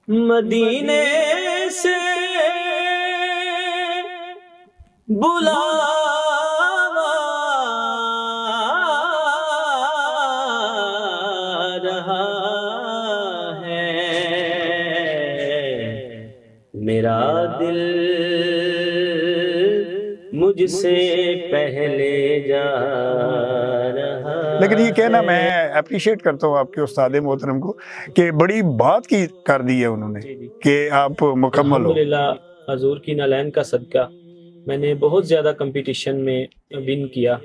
مدینے سے بلاوا رہا ہے، میرا دل مجھ سے پہلے جا رہا ہے۔ لیکن یہ کہنا میں اپریشیٹ کرتا ہوں آپ کے استاد محترم کو کہ بڑی بات کی کر دی ہے انہوں نے کہ آپ مکمل ہو۔ الحمدللہ حضور کی نالین کا صدقہ میں نے بہت زیادہ کمپٹیشن میں ون کیا۔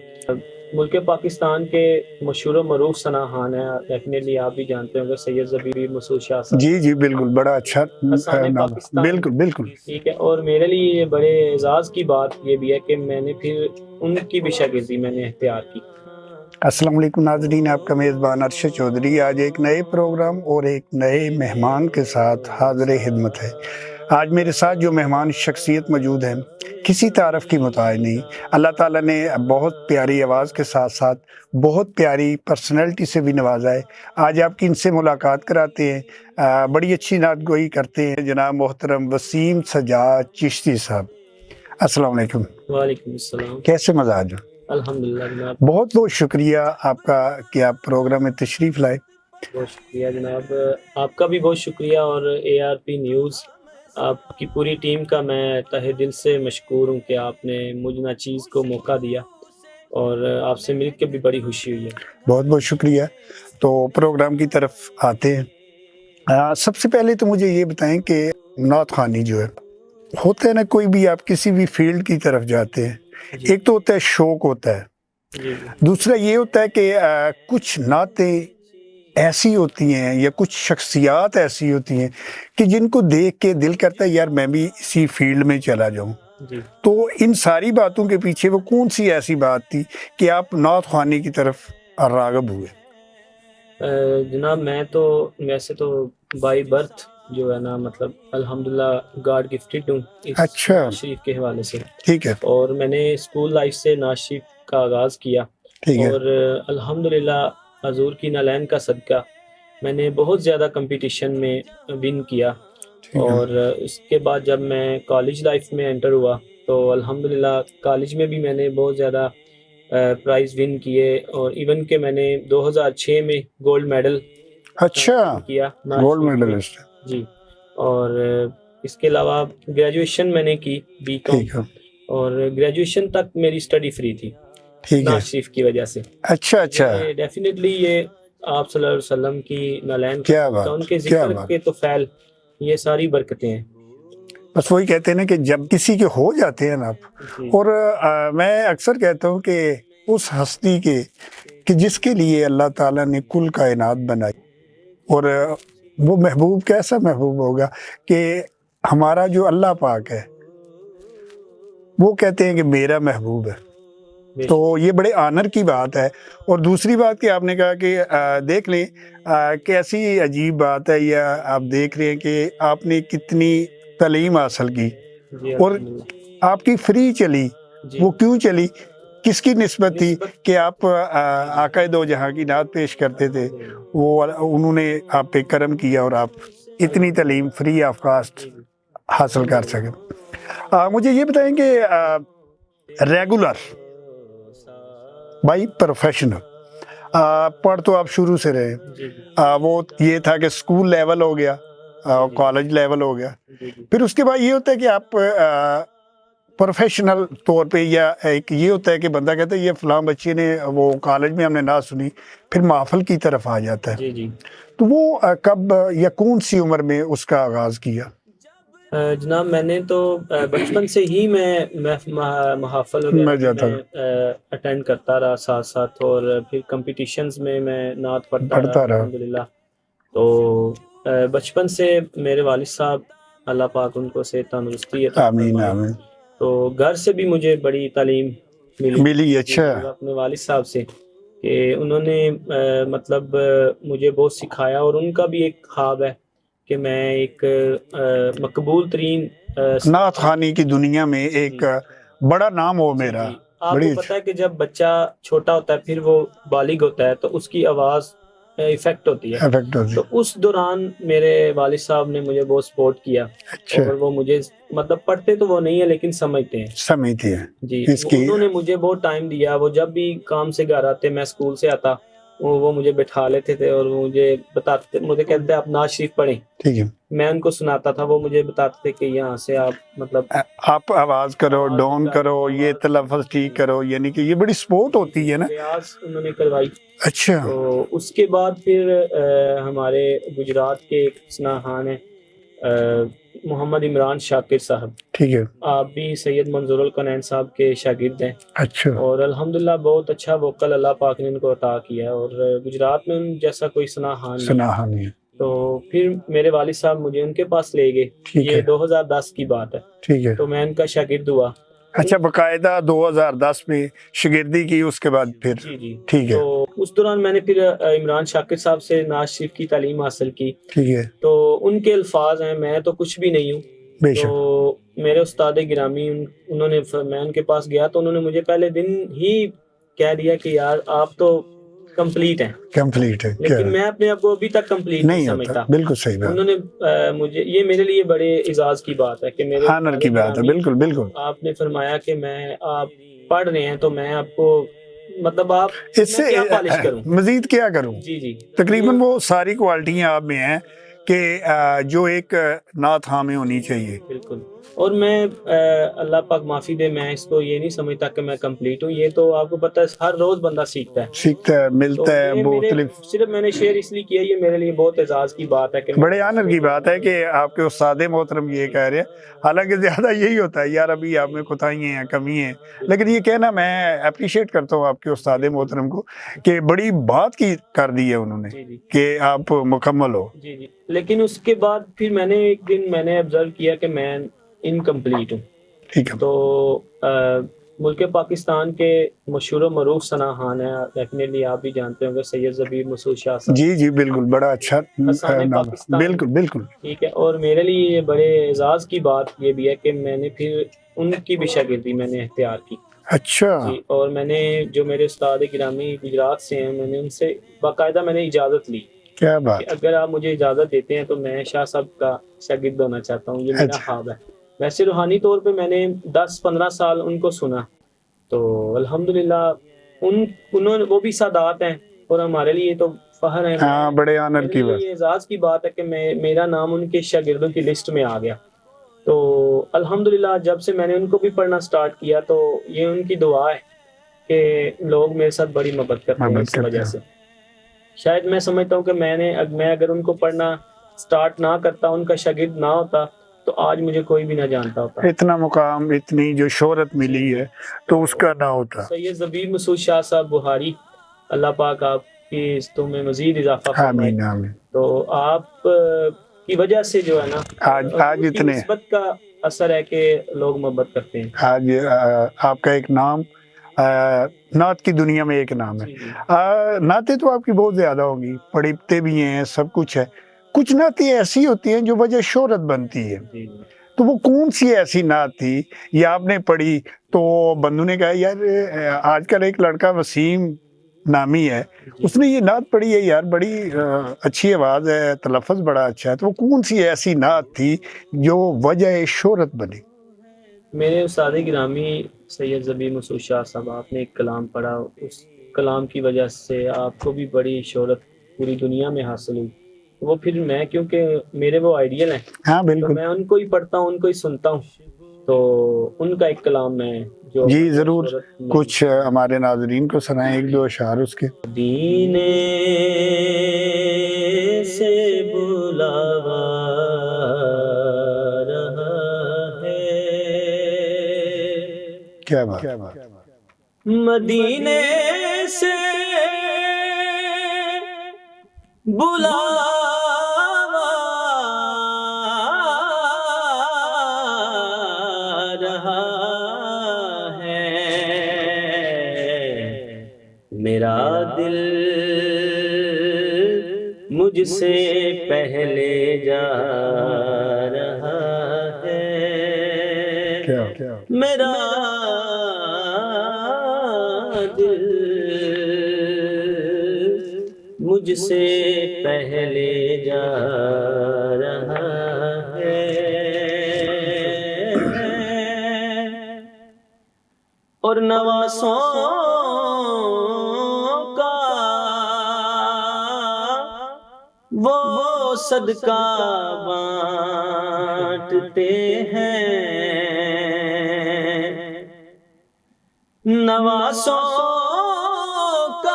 ملک پاکستان کے مشہور و معروف ثناء خان ہیں، ڈیفینیٹلی آپ بھی جانتے ہوں گے، سید ظفیر مسعود شاہ صاحب۔ جی جی بالکل، بڑا اچھا حسان نام، پاکستان۔ بالکل بالکل ٹھیک ہے، اور میرے لیے یہ بڑے اعزاز کی بات یہ بھی ہے کہ میں نے پھر ان کی بھی شاگردی میں نے اختیار کی۔ السلام علیکم ناظرین، آپ کا میزبان ارشد چودھری آج ایک نئے پروگرام اور ایک نئے مہمان کے ساتھ حاضر خدمت ہے۔ آج میرے ساتھ جو مہمان شخصیت موجود ہیں کسی تعارف کی محتاج نہیں، اللہ تعالیٰ نے بہت پیاری آواز کے ساتھ ساتھ بہت پیاری پرسنالٹی سے بھی نوازا ہے۔ آج آپ کی ان سے ملاقات کراتے ہیں، بڑی اچھی نعت گوئی کرتے ہیں جناب محترم وسیم سجاد چشتی صاحب۔ السلام علیکم۔ وعلیکم السلام۔ کیسے مزاج ہو؟ الحمدللہ جناب، بہت بہت شکریہ آپ کا کہ آپ پروگرام میں تشریف لائے۔ بہت شکریہ جناب، آپ کا بھی بہت شکریہ، اور اے آر پی نیوز آپ کی پوری ٹیم کا میں تہہ دل سے مشکور ہوں کہ آپ نے مجھ ناچیز کو موقع دیا، اور آپ سے مل کے بھی بڑی خوشی ہوئی ہے۔ بہت بہت شکریہ۔ تو پروگرام کی طرف آتے ہیں۔ سب سے پہلے تو مجھے یہ بتائیں کہ نعت خوانی جو ہے ہوتا ہے نا، کوئی بھی آپ کسی بھی فیلڈ کی طرف جاتے ہیں، ایک تو ہوتا ہے شوق ہوتا ہے، جی دوسرا یہ ہوتا ہے کہ کچھ نعتیں ایسی ہوتی ہیں یا کچھ شخصیات ایسی ہوتی ہیں کہ جن کو دیکھ کے دل کرتا ہے یار میں بھی اسی فیلڈ میں چلا جاؤں۔ جی۔ تو ان ساری باتوں کے پیچھے وہ کون سی ایسی بات تھی کہ آپ نعت خوانی کی طرف راغب ہوئے؟ جناب میں تو ویسے تو بائی برتھ جو ہے نا، مطلب الحمدللہ گاڈ گفٹڈ ہوں اس اچھا، نعت شریف کے حوالے سے، ٹھیک ہے، اور میں نے اسکول لائف سے نعت شریف کا آغاز کیا، ٹھیک ہے، اور الحمدللہ حضور کی نالین کا صدقہ میں نے بہت زیادہ کمپٹیشن میں ون کیا، ٹھیک ہے، اور اس کے بعد جب میں کالج لائف میں انٹر ہوا تو الحمدللہ کالج میں بھی میں نے بہت زیادہ پرائز ون کیے، اور ایون کہ میں نے 2006 میں گولڈ میڈل اچھا، کیا گولڈ میڈلسٹ، جی، اور اس کے علاوہ گریجویشن میں نے کی بی کام، ٹھیک ہے، اور گریجویشن تک میری اسٹڈی فری تھی ٹھیک ہے، نعت شریف کی وجہ سے۔ اچھا اچھا، ڈیفینیٹلی یہ آپ صلی اللہ علیہ وسلم کی نالین کیا کا بات، ان کے کیا ذکر بات، کے تو فعل، یہ ساری برکتیں ہیں۔ بس وہی کہتے ہیں نا کہ جب کسی کے ہو جاتے ہیں نا آپ، جی اور میں اکثر کہتا ہوں کہ اس ہستی کے کہ جس کے لیے اللہ تعالیٰ نے کل کائنات بنائی، اور وہ محبوب کیسا محبوب ہوگا کہ ہمارا جو اللہ پاک ہے وہ کہتے ہیں کہ میرا محبوب ہے، تو یہ بڑے آنر کی بات ہے۔ اور دوسری بات کہ آپ نے کہا کہ دیکھ لیں کیسی عجیب بات ہے، یا آپ دیکھ رہے ہیں کہ آپ نے کتنی تعلیم حاصل کی جی اور الحمدللہ۔ آپ کی فری چلی، جی وہ کیوں چلی؟ کس کی نسبت تھی کہ آپ آقا دو جہاں کی نعت پیش کرتے تھے، وہ انہوں نے آپ پہ کرم کیا اور آپ اتنی تعلیم فری آف کاسٹ حاصل کر سکیں۔ مجھے یہ بتائیں کہ ریگولر بائی پروفیشنل پڑھ تو آپ شروع سے رہے، جی وہ یہ تھا کہ سکول لیول ہو گیا، کالج لیول ہو گیا، جی پھر اس کے بعد یہ ہوتا ہے کہ آپ پروفیشنل طور پہ، یا ایک یہ ہوتا ہے کہ بندہ کہتا ہے یہ فلاں بچے نے وہ کالج میں ہم نے نعت سنی، پھر محفل کی طرف آ جاتا ہے۔ جی جی۔ تو وہ کب یا کون سی عمر میں اس کا آغاز کیا؟ جناب میں نے تو بچپن سے ہی میں محافل میں وغیرہ جاتا اٹینڈ کرتا رہا ساتھ ساتھ، اور پھر کمپٹیشنز میں نعت پڑھتا رہا رہا۔ الحمدللہ۔ تو بچپن سے میرے والد صاحب اللہ پاک ان کو صحت تندرستی عطا آمین فرمائے، آمین، تو گھر سے بھی مجھے بڑی تعلیم ملی، اچھا، اپنے والد صاحب سے، کہ انہوں نے مطلب مجھے بہت سکھایا، اور ان کا بھی ایک خواب ہے کہ میں ایک مقبول ترین نعت خوانی کی دنیا میں ایک بڑا نام ہو میرا۔ آپ کو پتہ ہے کہ جب بچہ چھوٹا ہوتا ہے پھر وہ بالغ ہوتا ہے تو اس کی آواز افیکٹ ہوتی ہے. افیکٹ ہوتی تو اس دوران میرے والد صاحب نے مجھے بہت سپورٹ کیا, اچھا اور وہ مجھے مطلب پڑھتے تو وہ نہیں ہے لیکن سمجھتے ہیں. سمجھتی ہے جی, اس کی انہوں نے مجھے بہت ٹائم دیا. وہ جب بھی کام سے گھر آتے, میں اسکول سے آتا, وہ مجھے بٹھا لیتے تھے اور مجھے بتاتے, مجھے کہتے آپ نعت شریف پڑھیں. ٹھیک ہے, میں ان کو سناتا تھا, وہ مجھے بتاتے تھے کہ یہاں سے آپ مطلب آپ آواز کرو, ڈاؤن کرو, یہ تلفظ ٹھیک کرو, یعنی کہ یہ بڑی سپورٹ ہوتی ہے نا. ریاض انہوں نے کروائی. اچھا, تو اس کے بعد پھر ہمارے گجرات کے ایک سناہان ہیں محمد عمران شاکر صاحب, ٹھیک ہے, آپ بھی سید منظور القنین صاحب کے شاگرد ہیں. اچھا, اور الحمدللہ بہت اچھا ووکل اللہ پاک نے ان کو عطا کیا ہے, اور گجرات میں ان جیسا کوئی سناہان نہیں. سنا نہیں. تو پھر میرے والد صاحب مجھے ان کے پاس لے گئے. ٹھیک یہ ہے, 2010 کی بات ہے. ٹھیک ہے. تو میں ان کا شاگرد ہوا. اچھا, باقاعدہ 2010 میں شاگردی کی, اس کے بعد پھر جی جی, ٹھیک ہے, تو اس دوران میں نے پھر عمران شاکر صاحب سے نعت شریف کی تعلیم حاصل کی. ٹھیک ہے, تو ان کے الفاظ ہیں, میں تو کچھ بھی نہیں ہوں. بے تو شک, میرے استاد گرامی انہوں نے, میں ان کے پاس گیا تو انہوں نے مجھے پہلے دن ہی کہہ دیا کہ یار آپ تو کمپلیٹ ہیں. کمپلیٹ ہے, کیا لیکن میں اپنے آپ کو ابھی تک کمپلیٹ نہیں نہیں ہوتا, سمجھتا. بالکل صحیح بات, انہوں نے مجھے, یہ میرے لیے بڑے اعزاز کی بات ہے کہ میرے آنر کی بات ہے, گرامی بالکل بالکل. آپ نے فرمایا کہ آپ پڑھ رہے ہیں تو میں آپ کو مطلب آپ اس میں کیا سے پالش کروں. مزید کیا کروں. جی جی, تقریباً وہ ساری کوالٹیاں آپ میں ہیں کہ جو ایک نعت خواہ میں ہونی چاہیے. بالکل. اور میں اللہ پاک معافی دے, میں اس کو یہ نہیں سمجھتا کہ میں کمپلیٹ ہوں. یہ تو آپ کو پتہ ہے ہر روز بندہ سیکھتا ہے. سیکھتا ہے, تو ملتا ہے, یہ میرے مختلف. صرف میں نے شیئر اس لیے کیا, یہ میرے لیے بہت اعزاز کی بات ہے کہ بڑے آنر کی بات ہے کہ آپ کے استاد محترم یہ کہہ رہے ہیں. حالانکہ زیادہ یہی ہوتا ہے, یار ابھی آپ میں کوتاہیاں ہیں, کمی ہیں, لیکن یہ کہنا میں اپریشیٹ کرتا ہوں آپ کے استاد محترم کو کہ بڑی بات کی کر دی ہے انہوں نے جی جی کہ آپ مکمل ہو. جی جی. لیکن اس کے بعد پھر میں نے ایک دن میں نے آبزرو کیا کہ میں انکمپلیٹ ہوں. ٹھیک ہے, تو ملک پاکستان کے مشہور و معروف سناہان ہیں, ڈیفینیٹلی آپ بھی جانتے ہوں گے, سید ضبیر مسعود شاہ صاحب. جی جی, بالکل, بڑا اچھا حسان نام, پاکستان. بالکل بالکل. ٹھیک ہے, اور میرے لیے یہ بڑے اعزاز کی بات یہ بھی ہے کہ میں نے پھر ان کی بھی شاگردی میں نے اختیار کی. اچھا, جی, اور میں نے جو میرے استاد گرامی گجرات سے ہیں, میں نے ان سے باقاعدہ میں نے اجازت لی کیا کہ بات. اگر آپ مجھے اجازت دیتے ہیں تو میں شاہ صاحب کا شاگرد ہونا چاہتا ہوں, یہ میرا اچھا, خواب ہے. ویسے روحانی طور پہ میں نے 10-15 سال ان کو سنا. تو الحمدللہ انہوں نے, وہ بھی سادات ہیں, اور ہمارے لیے تو فخر ہے. ہاں, بڑے آنر میرے کی لیے بات. یہ اعزاز کی بات ہے کہ میرا نام ان کے شاگردوں کی لسٹ میں آ گیا. تو الحمدللہ جب سے میں نے ان کو بھی پڑھنا سٹارٹ کیا تو یہ ان کی دعا ہے کہ لوگ میرے ساتھ بڑی محبت کرتے ہیں. اس وجہ سے شاید میں سمجھتا ہوں کہ میں اگر ان کو پڑھنا سٹارٹ نہ کرتا, ان کا شاگرد نہ ہوتا, تو آج مجھے کوئی بھی نہ جانتا ہوتا. اتنا مقام, اتنی جو شہرت ملی ہے تو اس کا نہ ہوتا. سید ضبیر مسعود شاہ صاحب بخاری, اللہ پاک آپ کی رزقوں میں مزید اضافہ فرمائے. آمین آمین. تو آپ کی وجہ سے جو ہے نا, آج حضور کی اتنے نسبت کا اثر ہے کہ لوگ محبت کرتے ہیں. آج آپ کا ایک نام نعت کی دنیا میں ایک نام ہے. جی جی نعتیں تو آپ کی بہت زیادہ ہوں گی, پڑھتے بھی ہیں, سب کچھ ہے. کچھ نعتیں ایسی ہوتی ہیں جو وجہ شہرت بنتی ہے. جی جی. تو وہ کون سی ایسی نعت تھی یا آپ نے پڑھی تو بندو نے کہا یار آج کل ایک لڑکا وسیم نامی ہے, اس نے یہ نعت پڑھی ہے, یار بڑی اچھی آواز ہے, تلفظ بڑا اچھا ہے. تو وہ کون سی ایسی نعت تھی جو وجہ شہرت بنی؟ میرے استاد گرامی سید ضبیر مسعود شاہ صاحب, آپ نے ایک کلام پڑھا, اس کلام کی وجہ سے آپ کو بھی بڑی شہرت پوری دنیا میں حاصل ہوئی. وہ پھر میں, کیونکہ میرے وہ آئیڈیل ہیں, ہاں تو بالکل. میں ان کو ہی پڑھتا ہوں, ان کو ہی سنتا ہوں. تو ان کا ایک کلام میں جو جی ضرور, کچھ ہمارے ناظرین کو سنائیں ایک دو اشعار اس کے. مدینے سے بلاوا رہا ہے, کیا بات. مدینے سے بلاوا رہا ہے, میرا دل مجھ سے پہلے جا رہا ہے, میرا دل مجھ مجھ سے پہلے جا رہا ہے اور نواسوں کا وہ صدقہ بانٹتے ہیں، نواسوں کا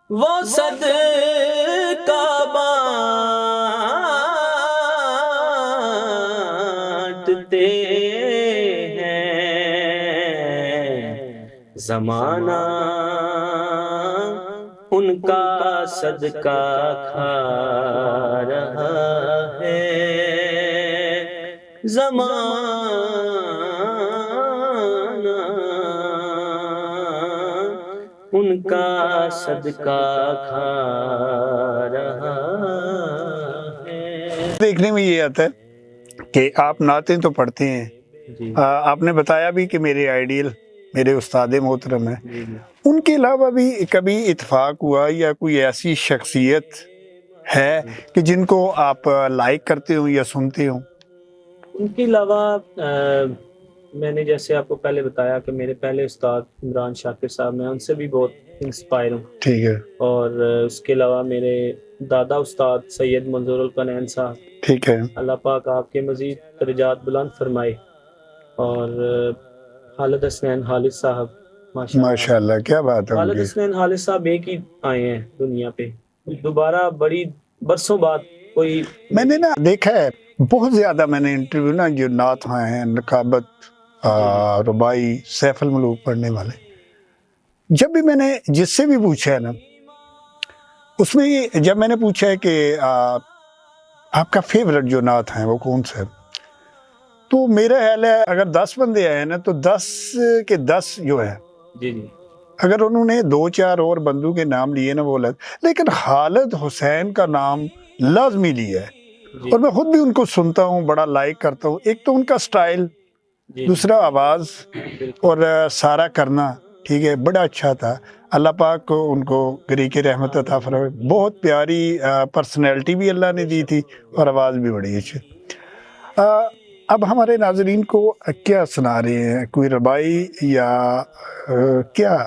وہ صدقہ بانٹتے ہیں، زمانہ ان کا صدقہ کھا رہا ہے، زمانہ ان کا صدقہ کھا رہا ہے۔ دیکھنے میں یہ آتا ہے کہ آپ نعتیں تو پڑھتے ہیں، جی آپ نے بتایا بھی کہ میرے آئیڈیل میرے استاد محترم ہیں، جی جی۔ ان کے علاوہ بھی کبھی اتفاق ہوا یا کوئی ایسی شخصیت ہے کہ جن کو آپ لائک کرتے ہوں یا سنتے ہوں؟ ان کے علاوہ میں نے جیسے آپ کو پہلے بتایا کہ میرے پہلے استاد عمران شاکر صاحب، میں ان سے بھی بہت انسپائر ہوں، ٹھیک ہے، اور اس کے علاوہ میرے دادا استاد سید منظور القنین صاحب، ٹھیک ہے، اللہ پاک آپ کے مزید درجات بلند فرمائے، اور خالد حسنین خالد صاحب، ماشاء اللہ ماشاءاللہ، کیا بات ہے ان خالد کی۔ حسنین خالد صاحب ایک ہی آئے ہیں دنیا پہ، دوبارہ بڑی برسوں بعد کوئی میں نے نا دیکھا ہے بہت زیادہ، میں نے انٹرویو نا جو نعت ہیں نقابت ربائی سیف الملوک پڑھنے والے، جب بھی میں نے جس سے بھی پوچھا ہے نا، اس میں جب میں نے پوچھا ہے کہ آپ کا فیورٹ جو نعت ہیں وہ کون سا ہے، تو میرا خیال ہے اگر 10 بندے آئے نا تو 10 کے 10 جو ہے، جی جی اگر انہوں نے 2-4 اور بندوں کے نام لیے نا وہ الگ، لیکن خالد حسین کا نام لازمی لیا ہے، جی اور میں خود بھی ان کو سنتا ہوں، بڑا لائک کرتا ہوں، ایک تو ان کا سٹائل، جی دوسرا آواز بالکل اور سارا کرنا، ٹھیک ہے، بڑا اچھا تھا۔ اللہ پاک کو ان کو گری کی رحمت عطا فرمائے، بہت پیاری پرسنالٹی بھی اللہ نے دی تھی اور آواز بھی بڑی اچھی۔ اب ہمارے ناظرین کو کیا سنا رہے ہیں، کوئی ربائی یا کیا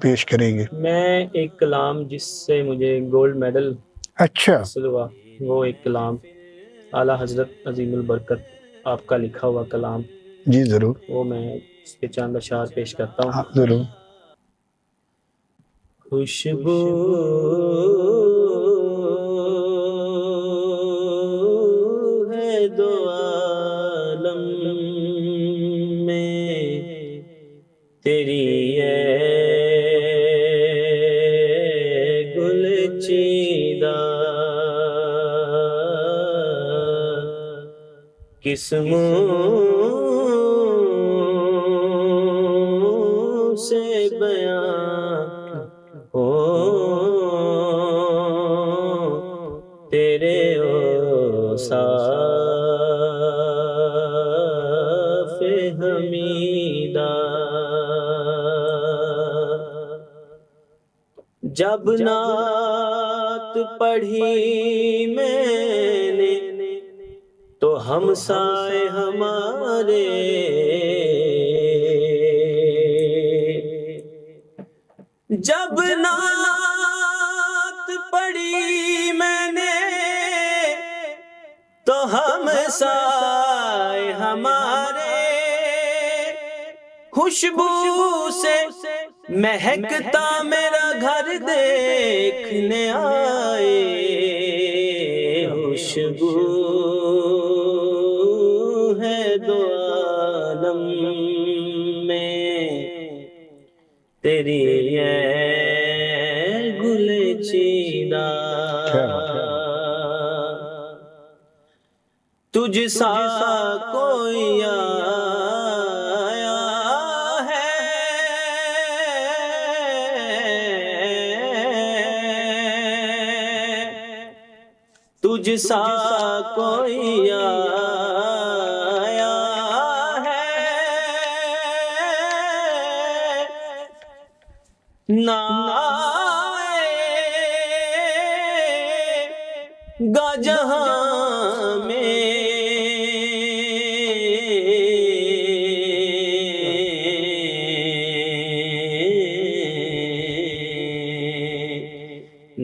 پیش کریں گے؟ میں ایک کلام جس سے مجھے گولڈ میڈل اچھا، حاصل ہوا، وہ ایک کلام اعلیٰ حضرت عظیم البرکت آپ کا لکھا ہوا کلام، جی ضرور، وہ میں اس کے چند اشعار پیش کرتا ہوں۔ ہاں ضرور۔ خوشبو ہے دو عالم میں تیری ہے گل چیدہ، کس منہ سے بیان ہو تیرے اوصاف حمیدہ، جب نعت پڑھی میں نے تو ہمسائے ہمارے جب نعت پڑھی میں نے تو ہمسائے ہمارے خوشبو سے مہکتا میرا گھر دیکھنے آئے، خوشبو ہے دو عالم میں تیری ہے گل چیدہ، تجھ سا کوئی آیا ہے تجھ سا کوئی آیا ہے، نہ گا جہاں میں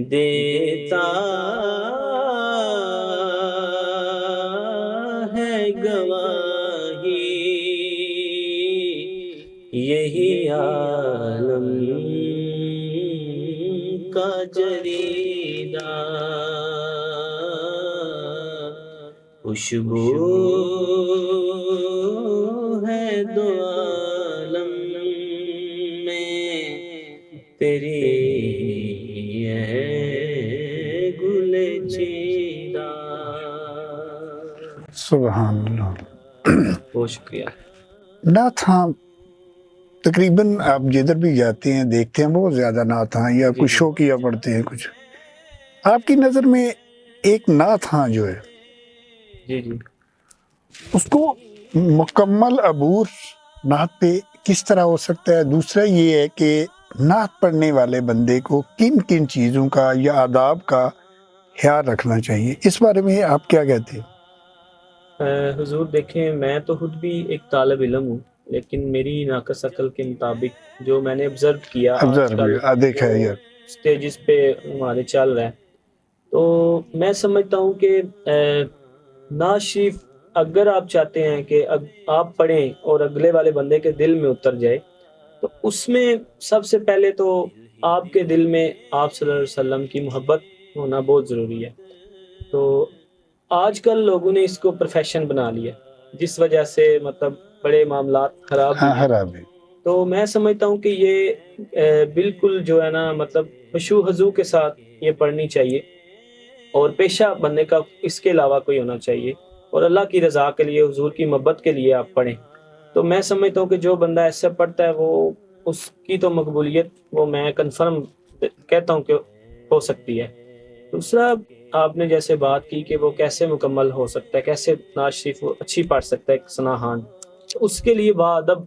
دیتا ہے گواہی یہی عالم کا جریدہ خوشبو ہے دو عالم میں تیری ہے گل چیدہ. سبحان اللہ. بہت شکریہ. نعت ہاں تقریباً آپ جدھر بھی جاتے ہیں دیکھتے ہیں بہت زیادہ نعت ہاں یا کچھ شوقیہ پڑھتے ہیں کچھ. آپ کی نظر میں ایک نعت ہاں جو ہے جی جی اس کو مکمل عبور نعت پہ کس طرح ہو سکتا ہے؟ دوسرا یہ ہے کہ نعت پڑھنے والے بندے کو کن کن چیزوں کا یا آداب کا خیال رکھنا چاہیے، اس بارے میں آپ کیا کہتے ہیں؟ حضور دیکھیں، میں تو خود بھی ایک طالب علم ہوں، لیکن میری ناقص عقل کے مطابق جو میں نے آبزرو کیا آج کل دیکھا ہے یہ سٹیجز پہ ہمارے چل رہا ہے، تو میں سمجھتا ہوں کہ نعت شریف اگر آپ چاہتے ہیں کہ آپ پڑھیں اور اگلے والے بندے کے دل میں اتر جائے، تو اس میں سب سے پہلے تو آپ کے دل میں آپ صلی اللہ علیہ وسلم کی محبت ہونا بہت ضروری ہے. تو آج کل لوگوں نے اس کو پروفیشن بنا لیا، جس وجہ سے مطلب بڑے معاملات خراب ہوئے ہیں. خراب ہے. تو میں سمجھتا ہوں کہ یہ بالکل جو ہے نا مطلب خشوع خضوع کے ساتھ یہ پڑھنی چاہیے، اور پیشہ بننے کا اس کے علاوہ کوئی ہونا چاہیے، اور اللہ کی رضا کے لیے، حضور کی محبت کے لیے آپ پڑھیں. تو میں سمجھتا ہوں کہ جو بندہ ایسا پڑھتا ہے وہ اس کی تو مقبولیت وہ میں کنفرم کہتا ہوں کہ ہو سکتی ہے. دوسرا آپ نے جیسے بات کی کہ وہ کیسے مکمل ہو سکتا ہے، کیسے نعت شریف وہ اچھی پڑھ سکتا ہے ایک ثناءً، اس کے لیے باادب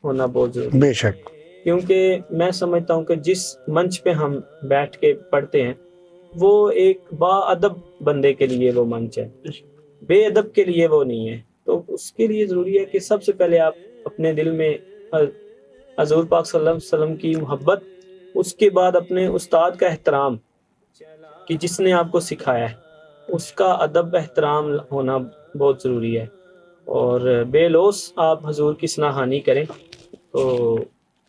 ہونا بہت ضروری ہے. بے شک. کیونکہ میں سمجھتا ہوں کہ جس منچ پہ ہم بیٹھ کے پڑھتے ہیں وہ ایک باادب بندے کے لیے وہ منچ ہے، بے ادب کے لیے وہ نہیں ہے. تو اس کے لیے ضروری ہے کہ سب سے پہلے آپ اپنے دل میں حضور پاک صلی اللہ علیہ وسلم کی محبت، اس کے بعد اپنے استاد کا احترام کہ جس نے آپ کو سکھایا ہے، اس کا ادب احترام ہونا بہت ضروری ہے. اور بے لوث آپ حضور کی ثناء کریں تو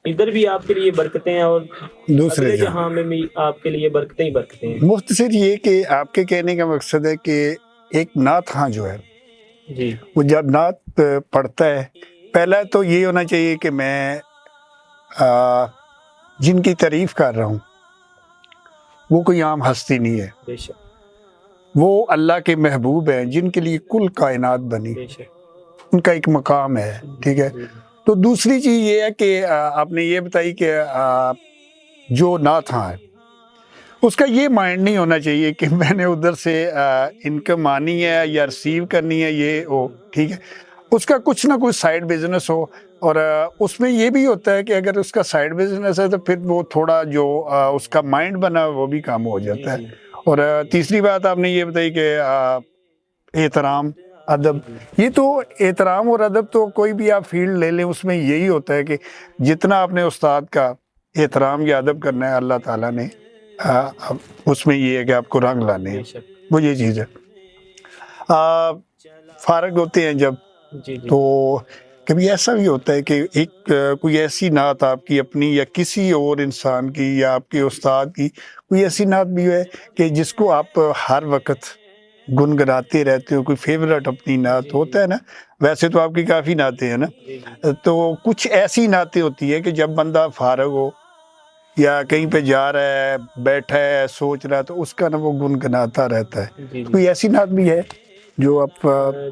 ادھر بھی آپ کے لیے برکتیں ہیں، اور دوسرے جہاں میں بھی آپ کے لیے برکتیں ہی برکتیں ہیں. مختصر یہ کہ آپ کے کہنے کا مقصد ہے کہ ایک نعت ہاں جو ہے جی وہ جب نعت پڑھتا ہے، پہلا تو یہ ہونا چاہیے کہ میں جن کی تعریف کر رہا ہوں وہ کوئی عام ہستی نہیں ہے، بے شک وہ اللہ کے محبوب ہیں جن کے لیے کل کائنات بنی، بے شک. ان کا ایک مقام ہے. ٹھیک ہے. تو دوسری چیز یہ ہے کہ آپ نے یہ بتائی کہ جو نعت ہاں ہے اس کا یہ مائنڈ نہیں ہونا چاہیے کہ میں نے ادھر سے انکم آنی ہے یا ریسیو کرنی ہے، یہ ہو. ٹھیک ہے. اس کا کچھ نہ کچھ سائیڈ بزنس ہو، اور اس میں یہ بھی ہوتا ہے کہ اگر اس کا سائیڈ بزنس ہے تو پھر وہ تھوڑا جو اس کا مائنڈ بنا وہ بھی کام ہو جاتا ہے. اور تیسری بات آپ نے یہ بتائی کہ احترام ادب، یہ تو احترام اور ادب تو کوئی بھی آپ فیلڈ لے لیں اس میں یہی ہوتا ہے کہ جتنا آپ نے استاد کا احترام یا ادب کرنا ہے اللہ تعالیٰ نے اس میں یہ ہے کہ آپ کو رنگ لانے ہیں، وہ یہ چیز ہے. فارغ ہوتے ہیں جب تو کبھی ایسا بھی ہوتا ہے کہ ایک کوئی ایسی نعت آپ کی اپنی یا کسی اور انسان کی یا آپ کے استاد کی کوئی ایسی نعت بھی ہے کہ جس کو آپ ہر وقت گنگناتے رہتے ہو، کوئی فیورٹ اپنی نعت ہوتا ہے نا؟ ویسے تو آپ کی کافی نعتیں ہیں نا، تو کچھ ایسی نعتیں ہوتی ہیں کہ جب بندہ فارغ ہو یا کہیں پہ جا رہا ہے، بیٹھا ہے، سوچ رہا ہے، تو اس کا نا وہ گنگناتا رہتا ہے. کوئی ایسی نعت بھی ہے جو آپ؟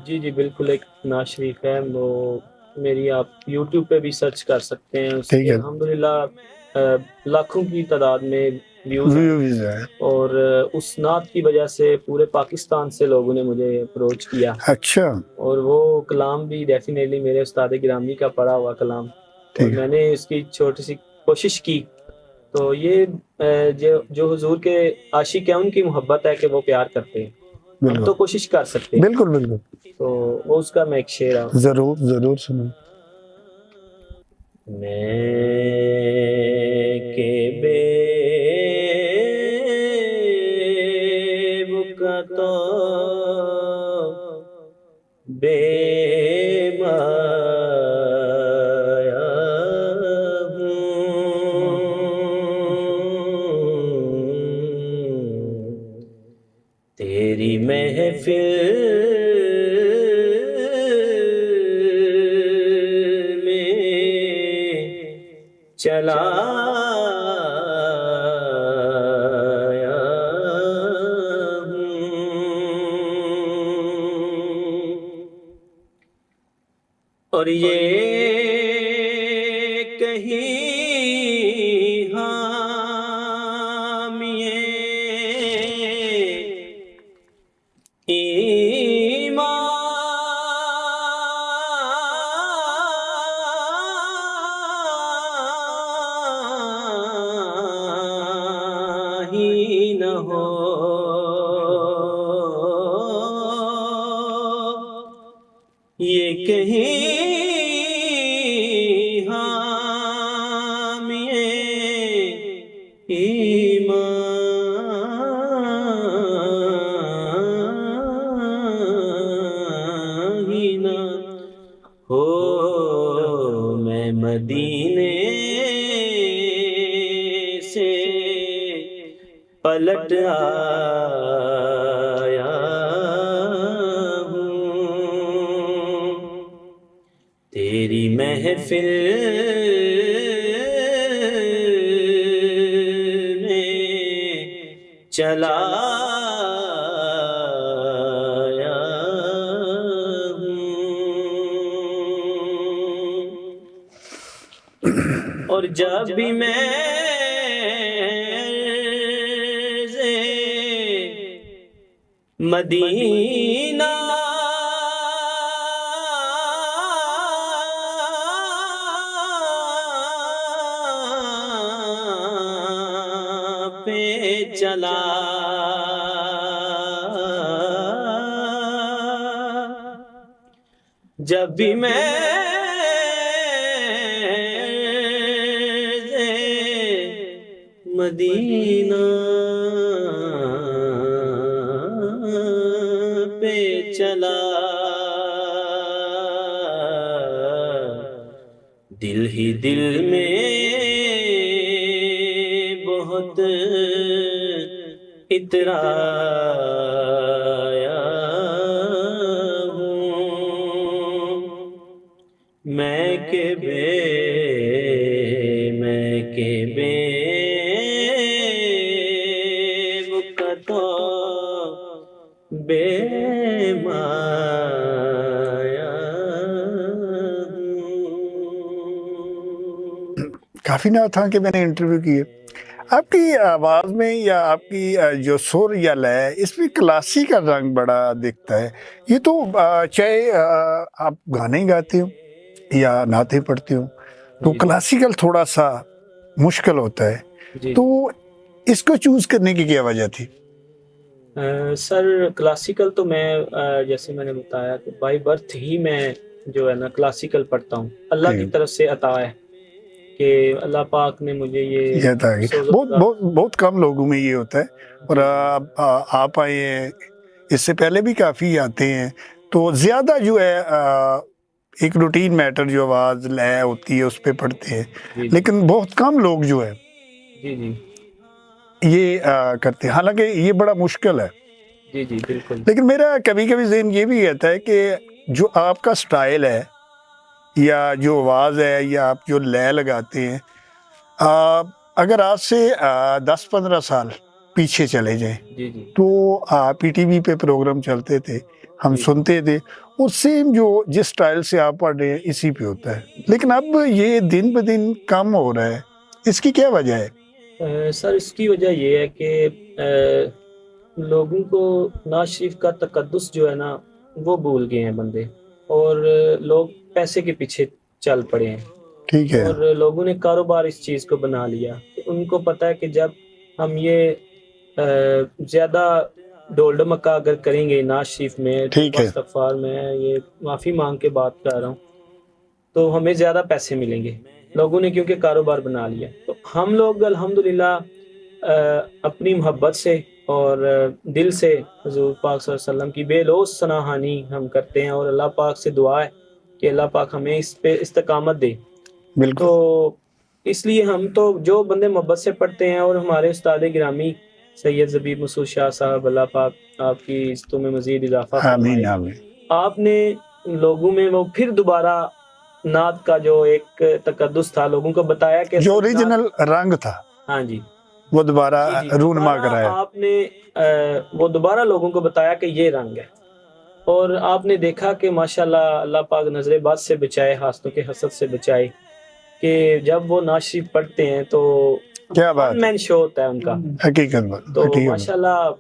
جی بالکل، ایک نعت شریف ہے، وہ میری آپ یوٹیوب پہ بھی سرچ کر سکتے ہیں. اس کے الحمدللہ لاکھوں کی تعداد میں ویوز ہیں، اور اس نعت کی وجہ سے پورے پاکستان سے لوگوں نے مجھے اپروچ کیا. اچھا. اور وہ کلام بھی ڈیفینیٹلی میرے استاد گرامی کا پڑھا ہوا کلام، اور میں نے اس کی چھوٹی سی کوشش کی. تو یہ جو حضور کے عاشق ہیں ان کی محبت ہے کہ وہ پیار کرتے ہیں. ہم تو کوشش کر سکتے ہیں. بالکل بالکل. تو وہ اس کا میں ایک شعر آپ ضرور ضرور سنوں. میں کہ بے بکا تو بے مایا ہوں، تیری محفل میں چلا آیا ہوں، اور یہ کہیں حامیے ایمان ہی نہ ہو، یہ کہیں حامیے ایمان ہی نہ ہو، میں مدینے سے پلٹ آیا ہوں، تیری محفل میں چلا آیا ہوں، اور جب بھی میں مدینہ پہ چلا جب بھی میں مدینہ پہ چلا، دل ہی دل میں بہت اترایا ہوں، میں کہ بے بکا بے مایا ہوں۔ کافی نہ تھا کہ میں نے انٹرویو کیے. آپ کی آواز میں یا آپ کی جو سر یا لے اس میں کلاسی کا رنگ بڑا دکھتا ہے. یہ تو چاہے آپ گانے گاتے ہو یا نعتیں پڑھتے ہو تو کلاسیکل تھوڑا سا مشکل ہوتا ہے. تو اس کو چوز کرنے کی کیا وجہ تھی؟ سر کلاسیکل تو میں جیسے میں نے بتایا کہ بائی برتھ ہی میں جو ہے نا کلاسیکل پڑھتا ہوں. اللہ کی طرف سے عطا ہے کہ اللہ پاک نے مجھے یہ بہت کم لوگوں میں یہ ہوتا ہے. اور آپ آئے ہیں، اس سے پہلے بھی کافی آتے ہیں، تو زیادہ جو ہے ایک روٹین میٹر جو آواز لے ہوتی ہے اس پہ پڑھتے ہیں. لیکن بہت کم لوگ جو ہے یہ کرتے ہیں، حالانکہ یہ بڑا مشکل ہے. جی جی بالکل. لیکن میرا کبھی کبھی ذہن یہ بھی کہتا ہے کہ جو آپ کا سٹائل ہے یا جو آواز ہے یا آپ جو لے لگاتے ہیں، اگر آج سے 10-15 سال پیچھے چلے جائیں تو پی ٹی وی پہ پروگرام چلتے تھے، ہم سنتے تھے، اور سیم جو جس سٹائل سے آپ پڑھ رہے ہیں اسی پہ ہوتا ہے. لیکن اب یہ دن بہ دن کم ہو رہا ہے، اس کی کیا وجہ ہے؟ سر اس کی وجہ یہ ہے کہ لوگوں کو نواز شریف کا تقدس جو ہے نا وہ بھول گئے ہیں بندے، اور لوگ پیسے کے پیچھے چل پڑے ہیں. ٹھیک ہے. اور لوگوں نے کاروبار اس چیز کو بنا لیا کہ ان کو پتہ ہے کہ جب ہم یہ زیادہ ڈولڈ مکہ اگر کریں گے ناز شریف میں، ٹھیک ہے، استغفار میں، یہ معافی مانگ کے بات کر رہا ہوں، تو ہمیں زیادہ پیسے ملیں گے. لوگوں نے کیونکہ کاروبار بنا لیا. تو ہم لوگ الحمدللہ اپنی محبت سے اور دل سے حضور پاک صلی اللہ علیہ وسلم کی بے لوث ثناہانی ہم کرتے ہیں، اور اللہ پاک سے دعا ہے کہ اللہ پاک ہمیں اس پہ استقامت دے. بالکل. تو اس لیے ہم تو جو بندے محبت سے پڑھتے ہیں، اور ہمارے استاد گرامی سید زبیب مسعود شاہ صاحب، اللہ پاک آپ کی عزتوں میں مزید اضافہ فرمائے. آمین آمین. آپ نے لوگوں میں وہ پھر دوبارہ نعت کا جو ایک تقدس تھا لوگوں کو بتایا کہ جو اوریجنل رنگ تھا ہاں جی وہ دوبارہ جی رونما دوبارہ کرایا. آپ نے وہ دوبارہ لوگوں کو بتایا کہ یہ رنگ ہے. اور آپ نے دیکھا کہ ماشاءاللہ اللہ پاک نظر بد سے بچائے، حاسدوں کے حسد سے بچائے، کہ جب وہ نعت شریف پڑھتے ہیں تو کیا بات ون ہے، مین شو ہوتا ہے ان کا. حقیقت بات، تو حقیقت. ماشاءاللہ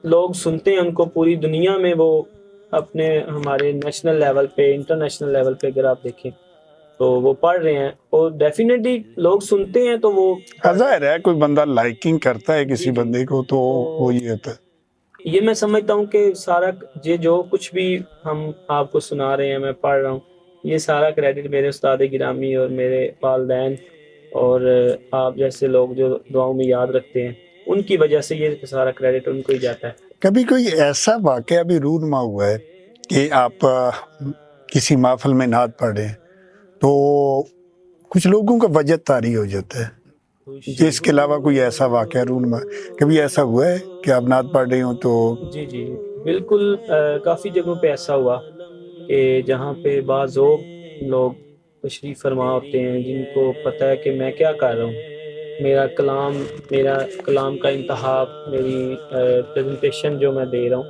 لوگ سنتے ہیں ان کو پوری دنیا میں. وہ اپنے ہمارے نیشنل لیول پہ، انٹرنیشنل لیول پہ اگر آپ دیکھیں تو وہ پڑھ رہے ہیں، اور ڈیفینیٹلی لوگ سنتے ہیں تو وہ ظاہر ہے کوئی بندہ لائکنگ کرتا ہے کسی جی. بندے کو تو وہ یہ ہوتا ہے. یہ میں سمجھتا ہوں کہ سارا یہ جو کچھ بھی ہم آپ کو سنا رہے ہیں، میں پڑھ رہا ہوں، یہ سارا کریڈٹ میرے استاد گرامی اور میرے والدین اور آپ جیسے لوگ جو دعاؤں میں یاد رکھتے ہیں، ان کی وجہ سے یہ سارا کریڈٹ ان کو ہی جاتا ہے. کبھی کوئی ایسا واقعہ بھی رونما ہوا ہے کہ آپ کسی محفل میں نعت پڑھ رہے ہیں تو کچھ لوگوں کا وجہ طاری ہو جاتا ہے، اس کے علاوہ کوئی ایسا واقعہ رونما کبھی ایسا ہوا ہے کہ آپ نعت پڑھ رہے ہوں تو؟ جی جی بالکل. کافی جگہوں پہ ایسا ہوا کہ جہاں پہ بعض لوگ تشریف فرما ہوتے ہیں جن کو پتہ ہے کہ میں کیا کر رہا ہوں، میرا کلام کا انتخاب، میری پریزنٹیشن جو میں دے رہا ہوں،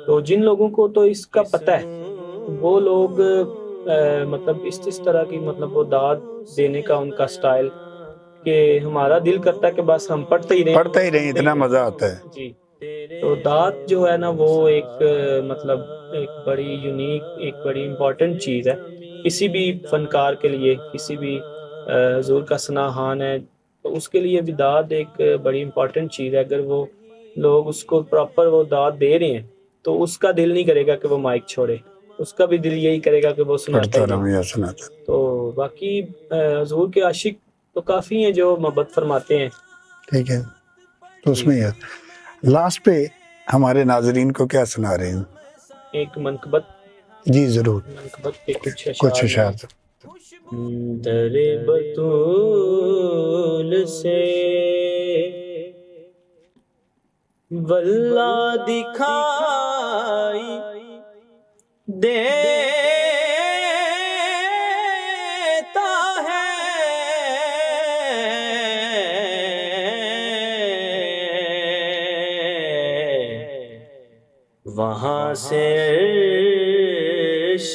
تو جن لوگوں کو تو اس کا پتہ ہے وہ لوگ مطلب اس طرح کی مطلب وہ داد دینے کا ان کا سٹائل کہ ہمارا دل کرتا ہے کہ بس ہم پڑھتے ہی رہیں، اتنا مزہ آتا ہے. جی. تو داد جو ہے نا وہ ایک مطلب ایک بڑی یونیک، ایک بڑی امپورٹنٹ چیز ہے کسی بھی فنکار کے لیے. کسی بھی حضور کا ثناہان ہے تو اس کے لیے بھی داد ایک بڑی امپورٹنٹ چیز ہے. اگر وہ لوگ اس کو پراپر وہ داد دے رہے ہیں تو اس کا دل نہیں کرے گا کہ وہ مائک چھوڑے، اس کا بھی دل یہی کرے گا کہ وہ سناتا ہی رہے. تو باقی حضور کے عاشق تو کافی ہیں جو محبت فرماتے ہیں. ٹھیک ہے، تو اس میں لاسٹ پہ ہمارے ناظرین کو کیا سنا رہے ہیں؟ ایک منقبت. جی ضرور، منقبت کے کچھ کچھ اشعار. اشعار. در بطول سے واللہ دکھائی دیتا ہے وہاں سے عرش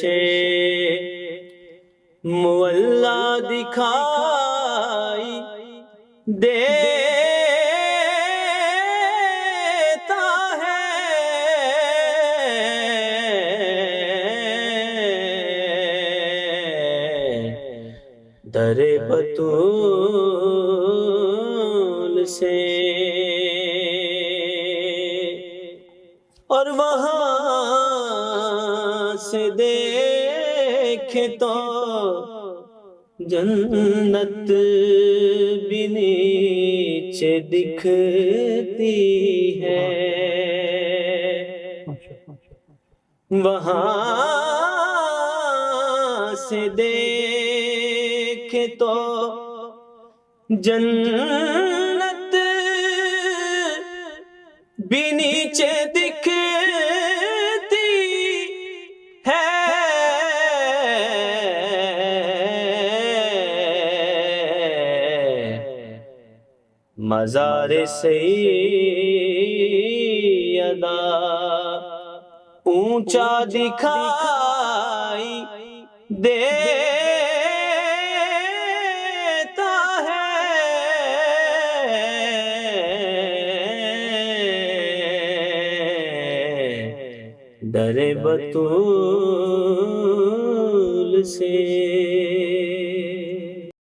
مولا دکھائی دیتا ہے در بطول سے. اور وہاں سے دیکھے تو جنت بھی نیچے دکھتی ہے. وہاں سے دیکھے تو جنت بھی نیچے دکھتی ہے. مزار سیدہ اونچا دکھائی دیتا ہے. در بطول سے